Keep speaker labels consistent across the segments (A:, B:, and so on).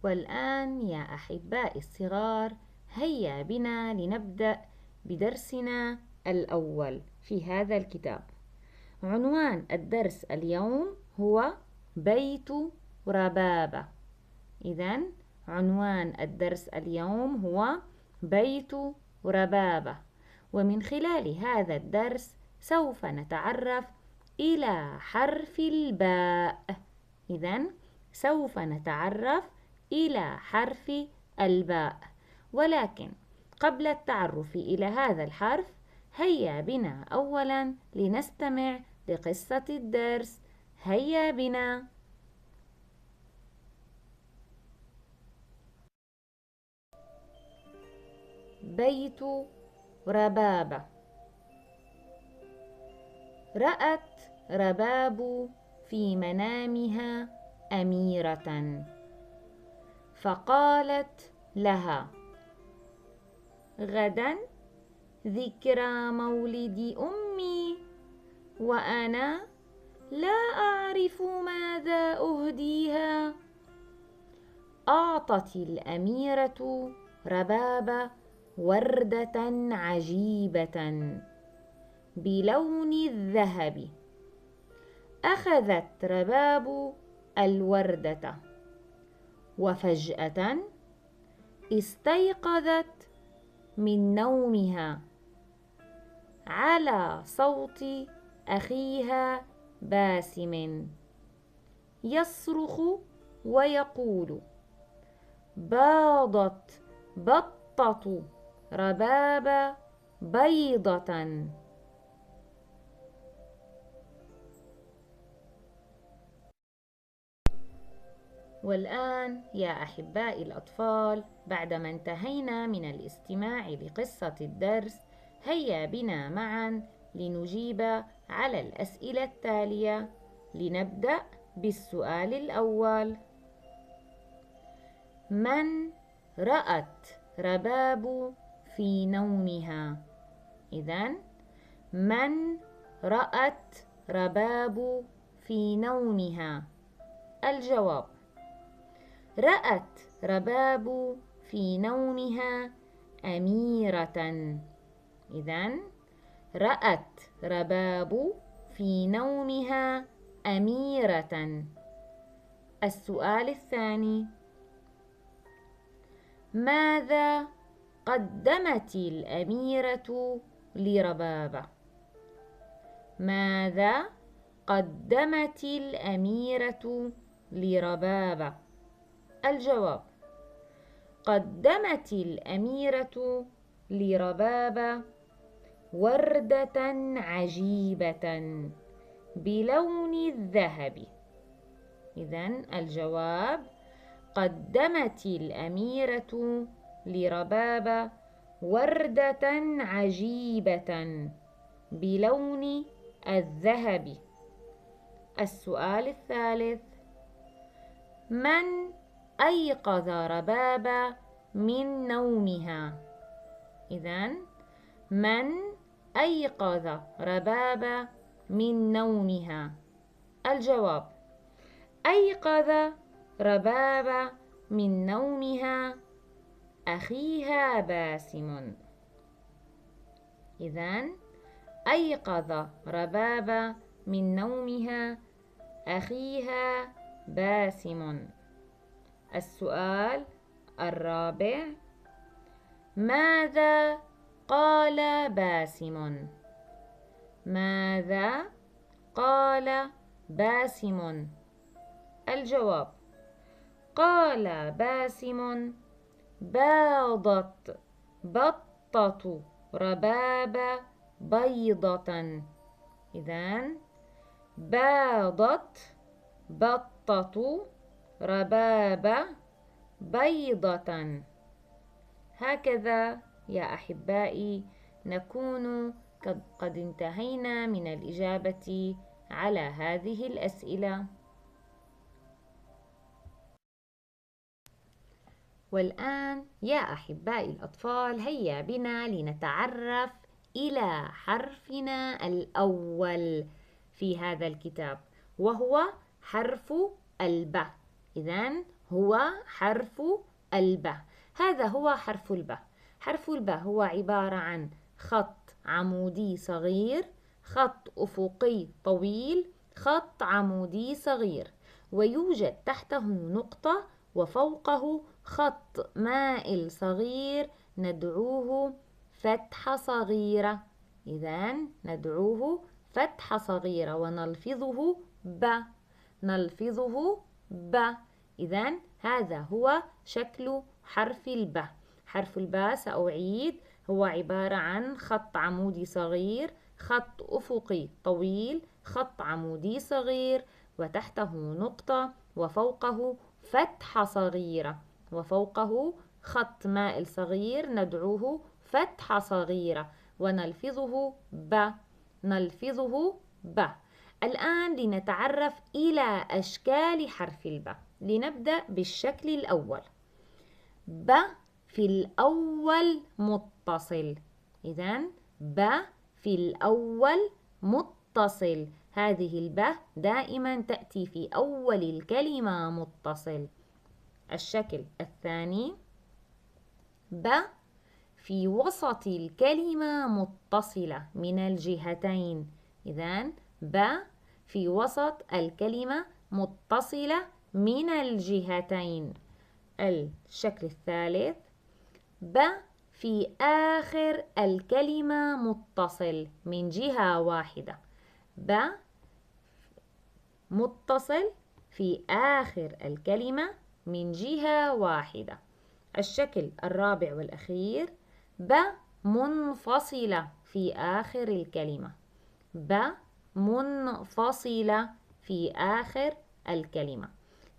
A: والآن يا أحبائي الصغار، هيا بنا لنبدأ بدرسنا الأول في هذا الكتاب. عنوان الدرس اليوم هو بيت ربابة. إذن عنوان الدرس اليوم هو بيت ربابة، ومن خلال هذا الدرس سوف نتعرف إلى حرف الباء. إذن سوف نتعرف إلى حرف الباء، ولكن قبل التعرف إلى هذا الحرف هيا بنا أولا لنستمع لقصة الدرس. هيا بنا. بيت ربابة. رأت رباب في منامها أميرة، فقالت لها: غدا ذكرى مولد أمي، وأنا لا أعرف ماذا أهديها. أعطت الأميرة رباب وردة عجيبة بلون الذهب. أخذت رباب الوردة، وفجأة استيقظت من نومها على صوت أخيها باسم يصرخ ويقول: باضت بطة رباب بيضة. والآن يا أحبائي الأطفال، بعدما انتهينا من الاستماع لقصة الدرس، هيا بنا معا لنجيب على الأسئلة التالية. لنبدأ بالسؤال الأول: من رأت رباب في نومها؟ إذن من رأت رباب في نومها؟ الجواب: رأت رباب في نومها أميرة. إذن رأت رباب في نومها أميرة. السؤال الثاني: ماذا قدمت الأميرة لربابة؟ ماذا قدمت الأميرة لربابة؟ الجواب: قدمت الأميرة لربابة وردة عجيبة بلون الذهب. إذن الجواب: قدمت الأميرة لربابة وردة عجيبة بلون الذهب. السؤال الثالث: من أيقظ ربابة من نومها؟ إذن من أيقظ ربابة من نومها؟ الجواب: أيقظ ربابة من نومها أخيها باسم. إذن أيقظ ربابة من نومها أخيها باسم. السؤال الرابع: ماذا قال باسم؟ ماذا قال باسم؟ الجواب: قال باسم: باضت بطة رباب بيضة. إذن باضت بطة رباب بيضة. هكذا يا أحبائي نكون قد انتهينا من الإجابة على هذه الأسئلة. والآن يا أحبائي الأطفال، هيا بنا لنتعرف إلى حرفنا الأول في هذا الكتاب، وهو حرف الباء. إذن هو حرف الباء. هذا هو حرف الباء. حرف الباء هو عبارة عن خط عمودي صغير، خط أفقي طويل، خط عمودي صغير، ويوجد تحته نقطة وفوقه خط مائل صغير ندعوه فتحة صغيرة. إذن ندعوه فتحة صغيرة ونلفظه ب. نلفظه ب. إذن هذا هو شكل حرف الباء. حرف الباء سأعيد، هو عبارة عن خط عمودي صغير، خط أفقي طويل، خط عمودي صغير، وتحته نقطة، وفوقه فتحة صغيرة، وفوقه خط مائل صغير ندعوه فتحة صغيرة، ونلفظه ب. نلفظه ب. الآن لنتعرف إلى أشكال حرف الباء. لنبدأ بالشكل الأول. ب في الأول متصل. إذن ب في الأول متصل. هذه الباء دائما تأتي في أول الكلمة متصل. الشكل الثاني، ب في وسط الكلمة متصلة من الجهتين. إذن ب في وسط الكلمة متصلة من الجهتين. الشكل الثالث، ب في آخر الكلمة متصل من جهة واحدة. ب متصل في آخر الكلمة من جهة واحدة. الشكل الرابع والأخير، ب منفصلة في آخر الكلمة. ب منفصلة في آخر الكلمة.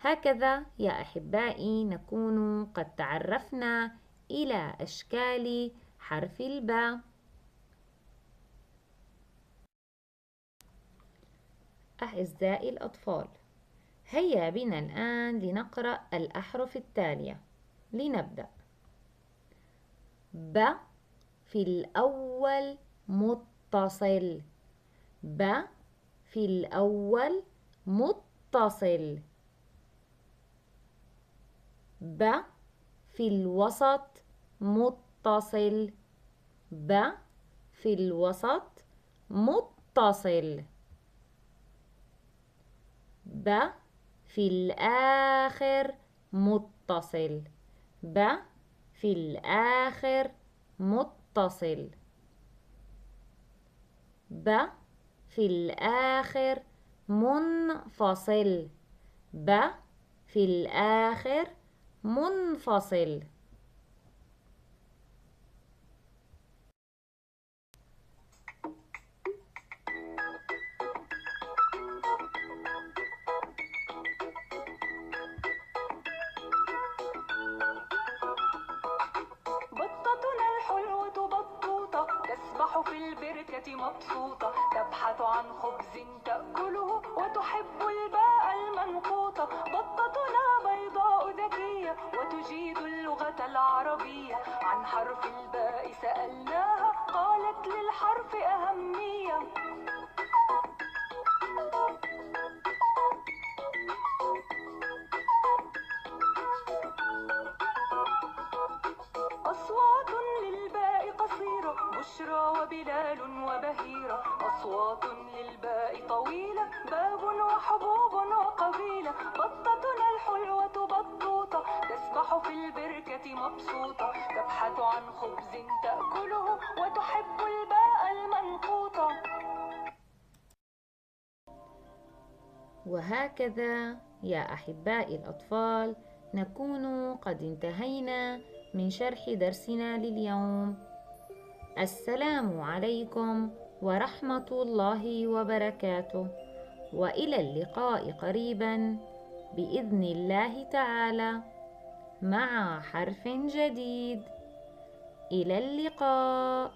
A: هكذا يا أحبائي نكون قد تعرفنا إلى أشكال حرف الباء. أعزائي الأطفال، هيا بنا الآن لنقرأ الأحرف التالية. لنبدأ. ب في الأول متصل. ب في الأول متصل. ب في الوسط متصل. ب في الوسط متصل. ب في الآخر متصل. ب في الآخر متصل. ب في الآخر منفصل. ب في الآخر منفصل.
B: بطتنا الحلوة بطوطة تسبح في البركة مبسوطة، تبحث عن خبز تأكله وتحب الباء المنقوطة. بطتنا بيضاء ذكية وتجيد اللغة العربية، عن حرف الباء سألناها قالت للحرف أهمية. أصوات للباء قصيرة، بشرى وبلال وبهيرة. أصوات للباء طويلة، باب وحبوب وقبيلة. بطتنا الحلوة بطوطة تسبح في البركة مبسوطة، تبحث عن خبز تأكله وتحب الباء المنقوطة.
A: وهكذا يا أحبائي الأطفال نكون قد انتهينا من شرح درسنا لليوم. السلام عليكم ورحمة الله وبركاته، وإلى اللقاء قريبا بإذن الله تعالى مع حرف جديد. إلى اللقاء.